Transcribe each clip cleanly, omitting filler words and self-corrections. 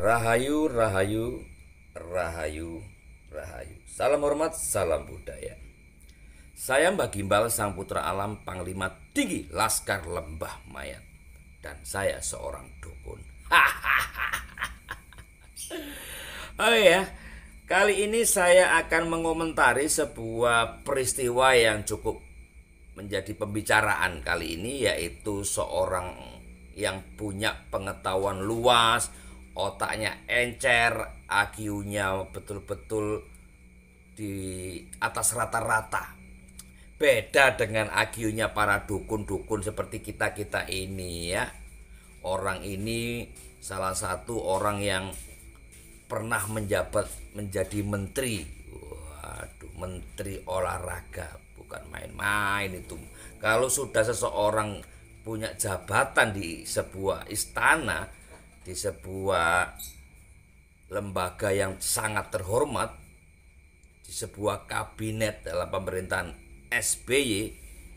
Rahayu, rahayu, rahayu, rahayu. Salam hormat, salam budaya. Saya Mbah Gimbal, sang putra alam, Panglima Tinggi Laskar Lembah Mayat. Dan saya seorang dukun. Oh ya, kali ini saya akan mengomentari sebuah peristiwa yang cukup menjadi pembicaraan kali ini, yaitu seorang yang punya pengetahuan luas, otaknya encer, IQ-nya betul-betul di atas rata-rata. Beda dengan IQ-nya para dukun-dukun seperti kita-kita ini ya. Orang ini salah satu orang yang pernah menjabat menjadi menteri. Waduh, menteri olahraga, bukan main-main itu. Kalau sudah seseorang punya jabatan di sebuah istana, di sebuah lembaga yang sangat terhormat, di sebuah kabinet dalam pemerintahan SBY,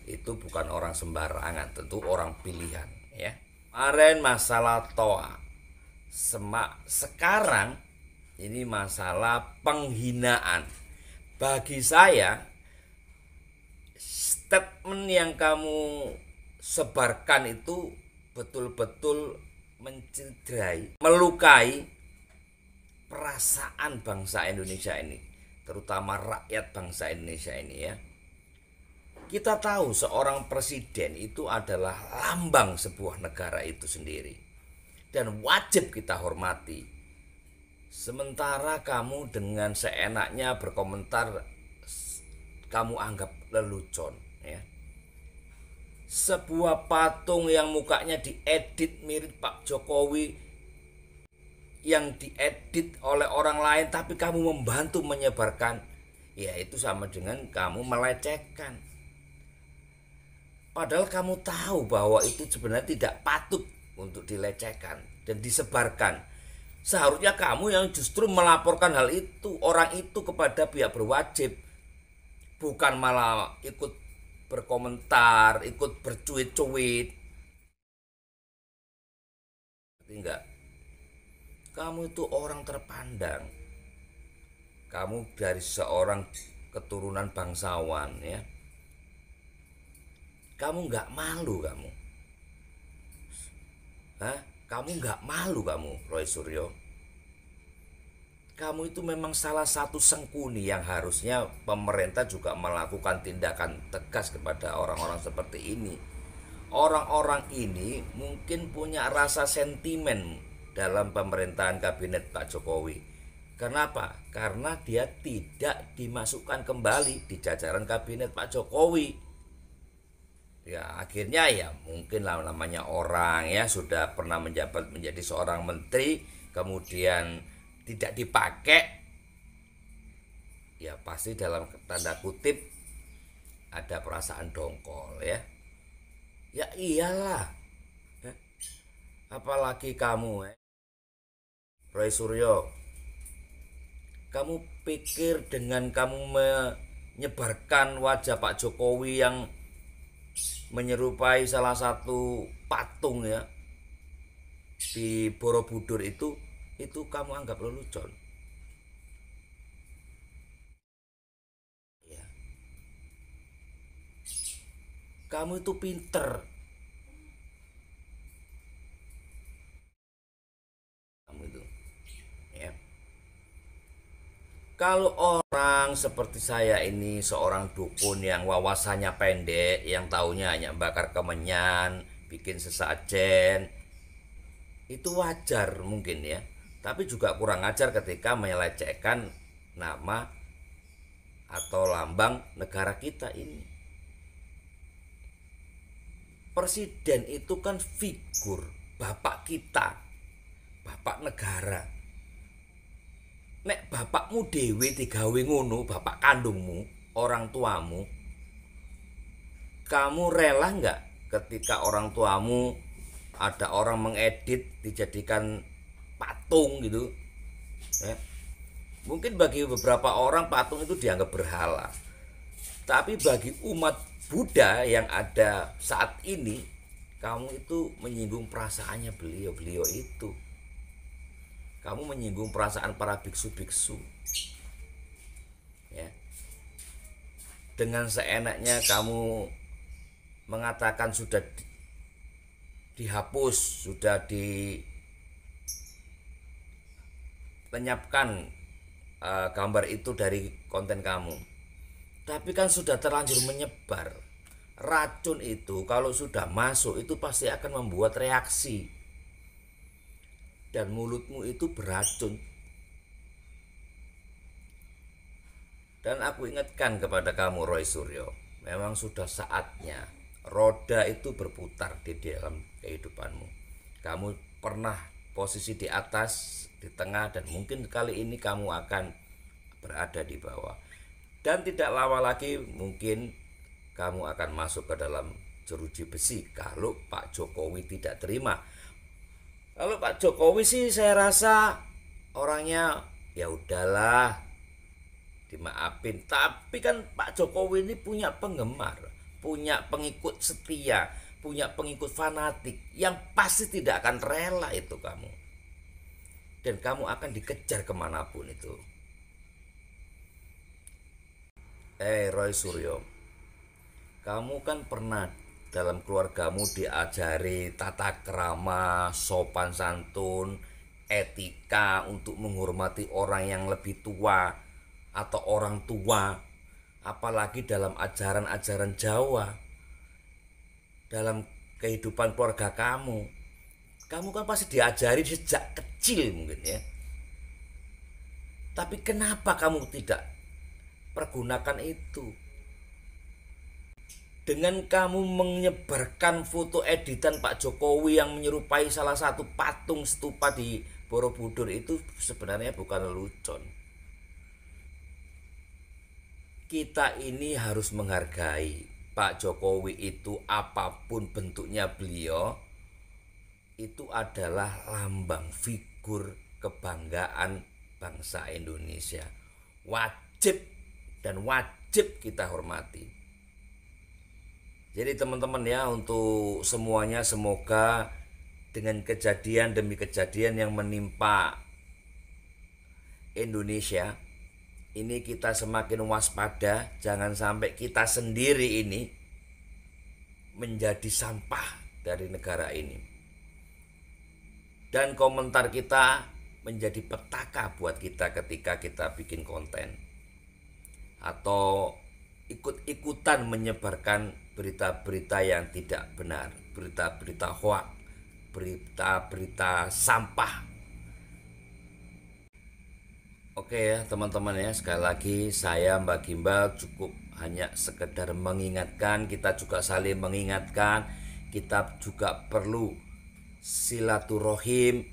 itu bukan orang sembarangan, tentu orang pilihan ya. Kemarin masalah toa, sekarang ini masalah penghinaan. Bagi saya, statement yang kamu sebarkan itu betul-betul mencederai, melukai perasaan bangsa Indonesia ini, terutama rakyat bangsa Indonesia ini ya. Kita tahu seorang presiden itu adalah lambang sebuah negara itu sendiri dan wajib kita hormati. Sementara kamu dengan seenaknya berkomentar, kamu anggap lelucon ya. Sebuah patung yang mukanya diedit mirip Pak Jokowi, yang diedit oleh orang lain, tapi kamu membantu menyebarkan, ya itu sama dengan kamu melecehkan. Padahal kamu tahu bahwa itu sebenarnya tidak patut untuk dilecehkan dan disebarkan. Seharusnya kamu yang justru melaporkan hal itu, orang itu, kepada pihak berwajib, bukan malah ikut berkomentar, ikut bercuit-cuit. Enggak. Kamu itu orang terpandang. Kamu dari seorang keturunan bangsawan ya. Kamu nggak malu kamu. Hah? Kamu nggak malu kamu, Roy Suryo. Kamu itu memang salah satu sengkuni yang harusnya pemerintah juga melakukan tindakan tegas kepada orang-orang seperti ini. Orang-orang ini mungkin punya rasa sentimen dalam pemerintahan kabinet Pak Jokowi. Kenapa? Karena dia tidak dimasukkan kembali di jajaran kabinet Pak Jokowi. Ya akhirnya ya mungkin lah, namanya orang ya sudah pernah menjabat menjadi seorang menteri, kemudian tidak dipakai, ya pasti dalam tanda kutip ada perasaan dongkol ya. Ya iyalah, apalagi kamu Roy Suryo, kamu pikir dengan kamu menyebarkan wajah Pak Jokowi yang menyerupai salah satu patung ya di Borobudur itu kamu anggap lelucon ya. Kamu itu pinter kamu itu ya. Kalau orang seperti saya ini seorang dukun yang wawasannya pendek, yang taunya hanya bakar kemenyan, bikin sesajen, itu wajar mungkin ya. Tapi juga kurang ajar ketika melecehkan nama atau lambang negara kita ini. Presiden itu kan figur bapak kita, bapak negara. Nek bapakmu dewe digawe ngono, bapak kandungmu, orang tuamu, kamu rela nggak ketika orang tuamu ada orang mengedit dijadikan patung gitu ya? Mungkin bagi beberapa orang patung itu dianggap berhala, tapi bagi umat Buddha yang ada saat ini, kamu itu menyinggung perasaannya beliau itu. kamu menyinggung perasaan para biksu-biksu. Ya. Dengan seenaknya kamu mengatakan sudah dihapus, sudah dilenyapkan gambar itu dari konten kamu. Tapi kan sudah terlanjur menyebar. Racun itu kalau sudah masuk itu pasti akan membuat reaksi. Dan mulutmu itu beracun. Dan aku ingatkan kepada kamu Roy Suryo, memang sudah saatnya roda itu berputar di dalam kehidupanmu. Kamu pernah posisi di atas, di tengah, dan mungkin kali ini kamu akan berada di bawah. Dan tidak lama lagi mungkin kamu akan masuk ke dalam jeruji besi kalau Pak Jokowi tidak terima. Kalau Pak Jokowi sih saya rasa orangnya ya udahlah, dimaafin. Tapi kan Pak Jokowi ini punya penggemar, punya pengikut setia, punya pengikut fanatik yang pasti tidak akan rela itu kamu. Dan kamu akan dikejar kemanapun itu. Roy Suryo, kamu kan pernah dalam keluargamu diajari tata krama, sopan santun, etika untuk menghormati orang yang lebih tua atau orang tua, apalagi dalam ajaran-ajaran Jawa, dalam kehidupan keluarga kamu kan pasti diajari sejak kecil mungkin ya. Tapi kenapa kamu tidak pergunakan itu? Dengan kamu menyebarkan foto editan Pak Jokowi yang menyerupai salah satu patung stupa di Borobudur itu sebenarnya bukan lelucon. Kita ini harus menghargai Pak Jokowi itu, apapun bentuknya beliau, itu adalah lambang figur kebanggaan bangsa Indonesia. Wajib dan wajib kita hormati. Jadi teman-teman ya, untuk semuanya semoga dengan kejadian demi kejadian yang menimpa Indonesia ini kita semakin waspada, jangan sampai kita sendiri ini menjadi sampah dari negara ini. Dan komentar kita menjadi petaka buat kita ketika kita bikin konten atau ikut-ikutan menyebarkan berita-berita yang tidak benar, berita-berita hoax, berita-berita sampah. Oke ya teman-teman ya, sekali lagi saya Mbak Gimbal cukup hanya sekedar mengingatkan, kita juga saling mengingatkan, kita juga perlu silaturahim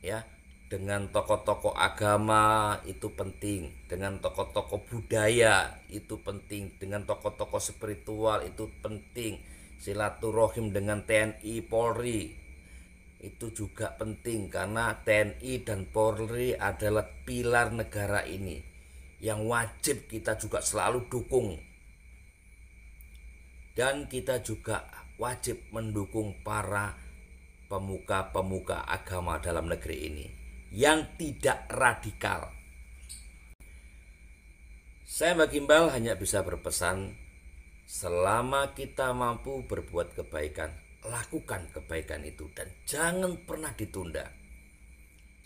ya dengan tokoh-tokoh agama, itu penting, dengan tokoh-tokoh budaya itu penting, dengan tokoh-tokoh spiritual itu penting, silaturahim dengan TNI Polri itu juga penting, karena TNI dan Polri adalah pilar negara ini yang wajib kita juga selalu dukung. Dan kita juga wajib mendukung para pemuka-pemuka agama dalam negeri ini yang tidak radikal. Saya Mbak Gimbal hanya bisa berpesan, selama kita mampu berbuat kebaikan, lakukan kebaikan itu dan jangan pernah ditunda.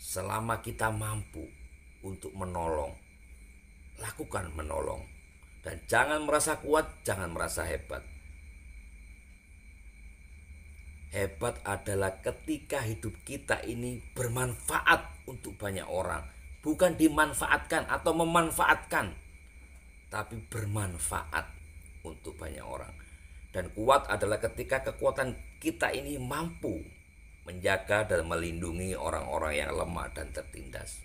Selama kita mampu untuk menolong, lakukan menolong. Dan jangan merasa kuat, jangan merasa hebat. Hebat adalah ketika hidup kita ini bermanfaat untuk banyak orang. Bukan dimanfaatkan atau memanfaatkan, tapi bermanfaat untuk banyak orang. Dan kuat adalah ketika kekuatan kita ini mampu menjaga dan melindungi orang-orang yang lemah dan tertindas.